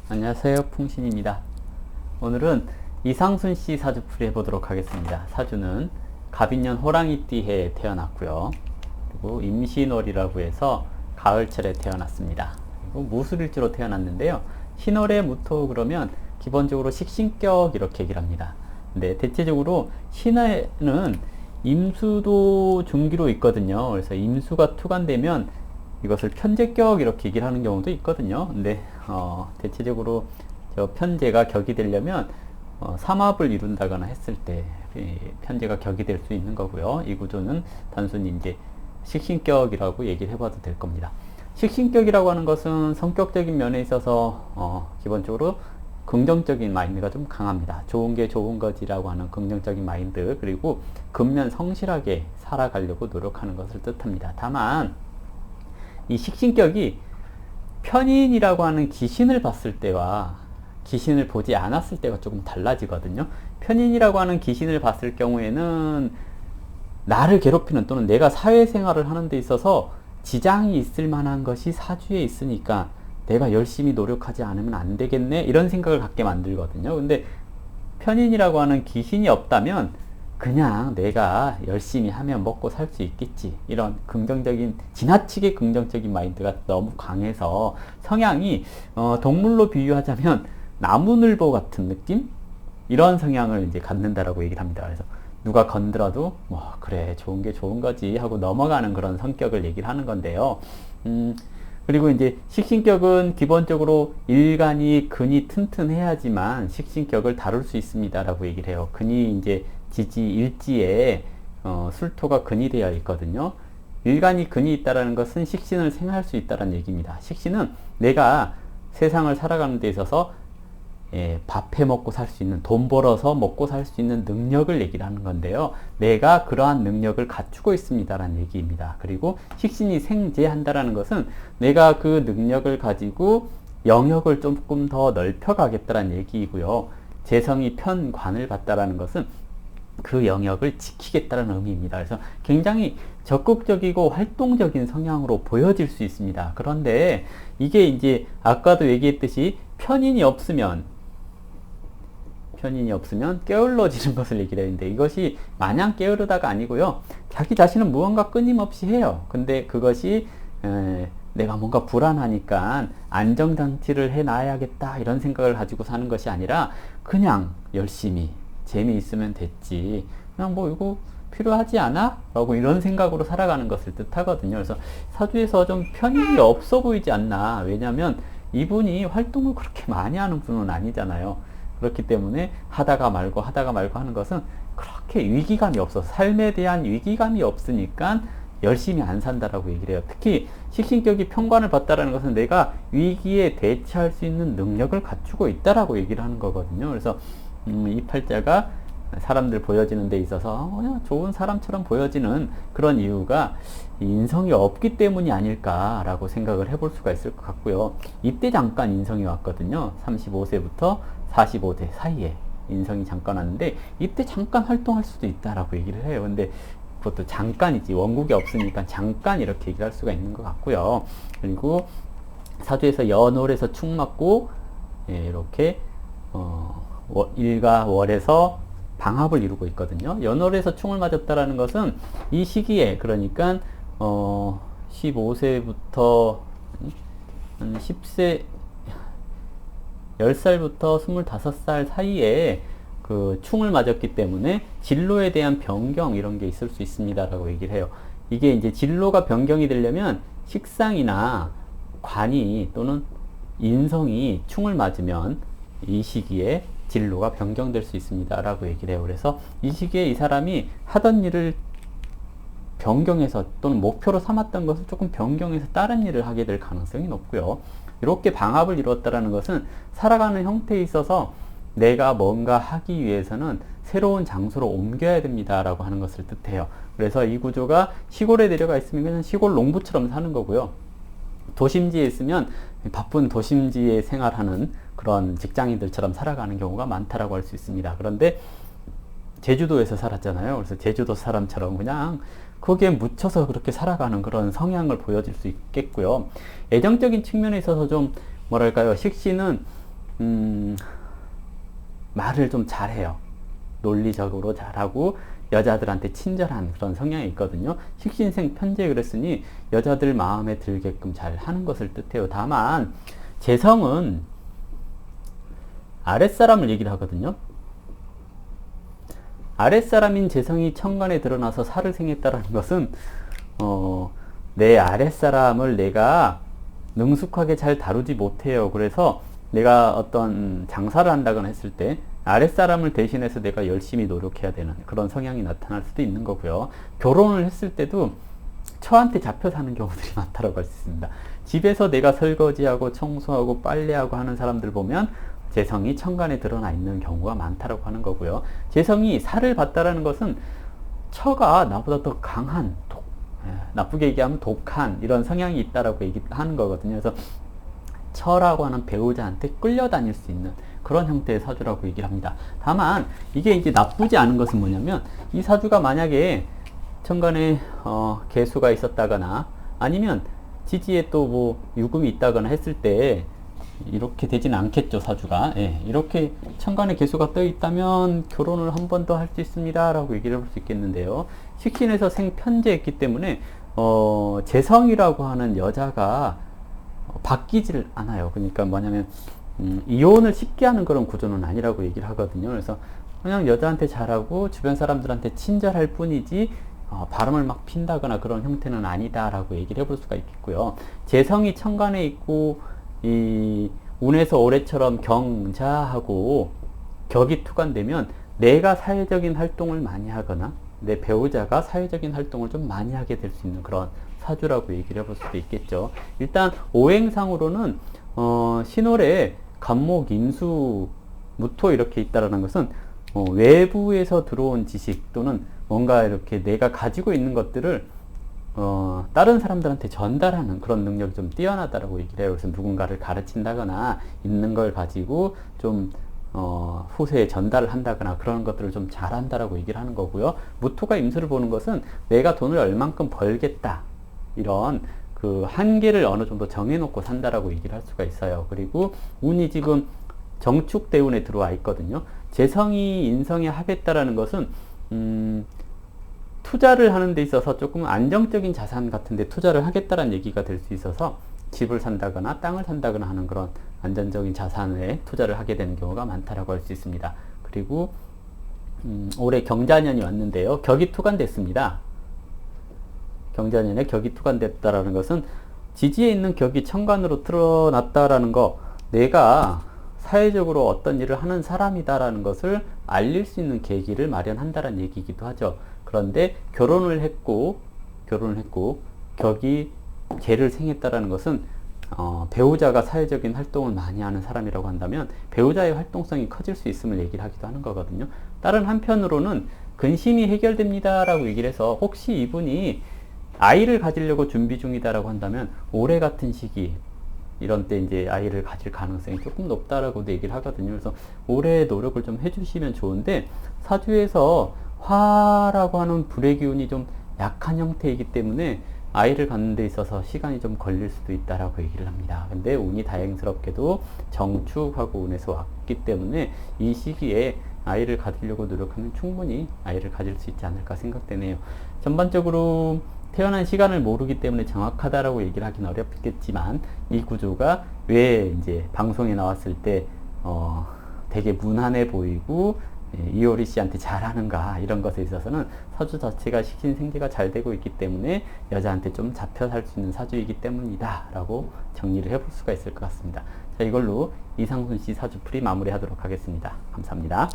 안녕하세요, 풍신입니다. 오늘은 이상순 씨 사주풀이 해보도록 하겠습니다. 사주는 갑인년 호랑이띠해에 태어났고요. 그리고 임신월이라고 해서 가을철에 태어났습니다. 그리고 무술일주로 태어났는데요. 신월에 무토 그러면 기본적으로 식신격 이렇게 얘기를 합니다. 근데 대체적으로 신월에는 임수도 중기로 있거든요. 그래서 임수가 투관되면 이것을 편제격 이렇게 얘기를 하는 경우도 있거든요. 근데 대체적으로 저 편제가 격이 되려면 삼합을 이룬다거나 했을 때 편제가 격이 될 수 있는 거고요. 이 구조는 단순히 이제 식신격이라고 얘기를 해봐도 될 겁니다. 식신격이라고 하는 것은 성격적인 면에 있어서 기본적으로 긍정적인 마인드가 좀 강합니다. 좋은 게 좋은 거지라고 하는 긍정적인 마인드, 그리고 근면 성실하게 살아가려고 노력하는 것을 뜻합니다. 다만 이 식신격이 편인이라고 하는 귀신을 봤을 때와 귀신을 보지 않았을 때가 조금 달라지거든요. 편인이라고 하는 귀신을 봤을 경우에는 나를 괴롭히는 또는 내가 사회생활을 하는 데 있어서 지장이 있을 만한 것이 사주에 있으니까 내가 열심히 노력하지 않으면 안 되겠네, 이런 생각을 갖게 만들거든요. 근데 편인이라고 하는 귀신이 없다면 그냥 내가 열심히 하면 먹고 살 수 있겠지, 이런 긍정적인, 지나치게 긍정적인 마인드가 너무 강해서 성향이 동물로 비유하자면 나무늘보 같은 느낌? 이런 성향을 이제 갖는다라고 얘기를 합니다. 그래서 누가 건드려도 뭐 그래 좋은 게 좋은 거지 하고 넘어가는 그런 성격을 얘기를 하는 건데요. 그리고 이제 식신격은 기본적으로 일간이 근이 튼튼해야지만 식신격을 다룰 수 있습니다라고 얘기를 해요. 근이 이제 지지 일지에 술토가 근이 되어 있거든요. 일간이 근이 있다라는 것은 식신을 생할 수 있다는 얘기입니다. 식신은 내가 세상을 살아가는 데 있어서 밥 해 먹고 살 수 있는, 돈 벌어서 먹고 살 수 있는 능력을 얘기를 하는 건데요. 내가 그러한 능력을 갖추고 있습니다라는 얘기입니다. 그리고 식신이 생재한다라는 것은 내가 그 능력을 가지고 영역을 조금 더 넓혀가겠다라는 얘기이고요. 재성이 편관을 받다라는 것은 그 영역을 지키겠다는 의미입니다. 그래서 굉장히 적극적이고 활동적인 성향으로 보여질 수 있습니다. 그런데 이게 이제 아까도 얘기했듯이 편인이 없으면 게을러지는 것을 얘기를 했는데, 이것이 마냥 게으르다가 아니고요. 자기 자신은 무언가 끊임없이 해요. 근데 그것이 내가 뭔가 불안하니까 안정장치를 해놔야겠다 이런 생각을 가지고 사는 것이 아니라 그냥 열심히 재미있으면 됐지, 그냥 뭐 이거 필요하지 않아? 라고 이런 생각으로 살아가는 것을 뜻하거든요. 그래서 사주에서 좀 편익이 없어 보이지 않나. 왜냐하면 이분이 활동을 그렇게 많이 하는 분은 아니잖아요. 그렇기 때문에 하다가 말고 하는 것은 그렇게 위기감이 없어서, 삶에 대한 위기감이 없으니까 열심히 안 산다라고 얘기를 해요. 특히 식신격이 편관을 받다라는 것은 내가 위기에 대처할 수 있는 능력을 갖추고 있다라고 얘기를 하는 거거든요. 그래서 이 팔자가 사람들 보여지는 데 있어서 그냥 좋은 사람처럼 보여지는 그런 이유가 인성이 없기 때문이 아닐까라고 생각을 해볼 수가 있을 것 같고요. 이때 잠깐 인성이 왔거든요. 35세부터 45세 사이에 인성이 잠깐 왔는데 이때 잠깐 활동할 수도 있다라고 얘기를 해요. 근데 그것도 잠깐이지, 원국이 없으니까 잠깐 이렇게 얘기를 할 수가 있는 것 같고요. 그리고 사주에서 연월에서 축 맞고 이렇게 일과 월에서 방합을 이루고 있거든요. 연월에서 충을 맞았다라는 것은 이 시기에, 그러니까 15세부터 10세 10살부터 25살 사이에 그 충을 맞았기 때문에 진로에 대한 변경 이런 게 있을 수 있습니다라고 얘기를 해요. 이게 이제 진로가 변경이 되려면 식상이나 관이 또는 인성이 충을 맞으면 이 시기에 진로가 변경될 수 있습니다 라고 얘기를 해요. 그래서 이 시기에 이 사람이 하던 일을 변경해서 또는 목표로 삼았던 것을 조금 변경해서 다른 일을 하게 될 가능성이 높고요. 이렇게 방합을 이루었다는 것은 살아가는 형태에 있어서 내가 뭔가 하기 위해서는 새로운 장소로 옮겨야 됩니다 라고 하는 것을 뜻해요. 그래서 이 구조가 시골에 내려가 있으면 그냥 시골 농부처럼 사는 거고요. 도심지에 있으면 바쁜 도심지에 생활하는 그런 직장인들처럼 살아가는 경우가 많다라고 할 수 있습니다. 그런데 제주도에서 살았잖아요. 그래서 제주도 사람처럼 그냥 거기에 묻혀서 그렇게 살아가는 그런 성향을 보여줄 수 있겠고요. 애정적인 측면에 있어서 좀 뭐랄까요, 식신은 말을 좀 잘해요. 논리적으로 잘하고 여자들한테 친절한 그런 성향이 있거든요. 식신생 편제에 그랬으니 여자들 마음에 들게끔 잘 하는 것을 뜻해요. 다만 재성은 아랫사람을 얘기를 하거든요. 아랫사람인 재성이 천간에 드러나서 살을 생했다라는 것은 내 아랫사람을 내가 능숙하게 잘 다루지 못해요. 그래서 내가 어떤 장사를 한다거나 했을 때 아랫사람을 대신해서 내가 열심히 노력해야 되는 그런 성향이 나타날 수도 있는 거고요. 결혼을 했을 때도 처한테 잡혀 사는 경우들이 많다고 할 수 있습니다. 집에서 내가 설거지하고 청소하고 빨래하고 하는 사람들 보면 재성이 천간에 드러나 있는 경우가 많다고 하는 거고요. 재성이 살을 받다라는 것은 처가 나보다 더 강한 나쁘게 얘기하면 독한 이런 성향이 있다라고 얘기하는 거거든요. 그래서 처라고 하는 배우자한테 끌려다닐 수 있는 그런 형태의 사주라고 얘기를 합니다. 다만 이게 이제 나쁘지 않은 것은 뭐냐면 이 사주가 만약에 천간에 개수가 있었다거나 아니면 지지에 또 뭐 유금이 있다거나 했을 때 이렇게 되지는 않겠죠. 사주가 이렇게 천간에 개수가 떠 있다면 결혼을 한 번 더 할 수 있습니다 라고 얘기를 할 수 있겠는데요. 식신에서 생편제했기 때문에 재성이라고 하는 여자가 바뀌질 않아요. 그러니까 뭐냐면 이혼을 쉽게 하는 그런 구조는 아니라고 얘기를 하거든요. 그래서 그냥 여자한테 잘하고 주변 사람들한테 친절할 뿐이지 바람을 막 핀다거나 그런 형태는 아니다라고 얘기를 해볼 수가 있겠고요. 재성이 천간에 있고 이 운에서 올해처럼 경자하고 격이 투관되면 내가 사회적인 활동을 많이 하거나 내 배우자가 사회적인 활동을 좀 많이 하게 될 수 있는 그런 사주라고 얘기를 해볼 수도 있겠죠. 일단 오행상으로는 신월에 간목, 임수, 무토 이렇게 있다라는 것은 외부에서 들어온 지식 또는 뭔가 이렇게 내가 가지고 있는 것들을 다른 사람들한테 전달하는 그런 능력이 좀 뛰어나다라고 얘기를 해요. 그래서 누군가를 가르친다거나 있는 걸 가지고 좀 후세에 전달을 한다거나 그런 것들을 좀 잘한다라고 얘기를 하는 거고요. 무토가 임수를 보는 것은 내가 돈을 얼만큼 벌겠다 이런 그 한계를 어느 정도 정해놓고 산다라고 얘기를 할 수가 있어요. 그리고 운이 지금 정축대운에 들어와 있거든요. 재성이 인성에 합했다라는 것은 투자를 하는 데 있어서 조금 안정적인 자산 같은 데 투자를 하겠다라는 얘기가 될 수 있어서 집을 산다거나 땅을 산다거나 하는 그런 안전적인 자산에 투자를 하게 되는 경우가 많다라고 할 수 있습니다. 그리고 올해 경자년이 왔는데요. 격이 투관됐습니다. 경자년에 격이 투관됐다라는 것은 지지에 있는 격이 천간으로 드러났다라는 거, 내가 사회적으로 어떤 일을 하는 사람이다라는 것을 알릴 수 있는 계기를 마련한다라는 얘기이기도 하죠. 그런데 결혼을 했고 격이 개를 생했다라는 것은 배우자가 사회적인 활동을 많이 하는 사람이라고 한다면 배우자의 활동성이 커질 수 있음을 얘기를 하기도 하는 거거든요. 다른 한편으로는 근심이 해결됩니다라고 얘기를 해서 혹시 이분이 아이를 가지려고 준비 중이다라고 한다면 올해 같은 시기 이런 때 이제 아이를 가질 가능성이 조금 높다라고도 얘기를 하거든요. 그래서 올해 노력을 좀 해주시면 좋은데 사주에서 화라고 하는 불의 기운이 좀 약한 형태이기 때문에 아이를 갖는 데 있어서 시간이 좀 걸릴 수도 있다라고 얘기를 합니다. 근데 운이 다행스럽게도 정축하고 운에서 왔기 때문에 이 시기에 아이를 가지려고 노력하면 충분히 아이를 가질 수 있지 않을까 생각되네요. 전반적으로 태어난 시간을 모르기 때문에 정확하다라고 얘기를 하긴 어렵겠지만 이 구조가 왜 이제 방송에 나왔을 때 되게 무난해 보이고 이효리 씨한테 잘하는가 이런 것에 있어서는 사주 자체가 식신생재가 잘 되고 있기 때문에 여자한테 좀 잡혀 살 수 있는 사주이기 때문이다 라고 정리를 해볼 수가 있을 것 같습니다. 자, 이걸로 이상순 씨 사주풀이 마무리하도록 하겠습니다. 감사합니다.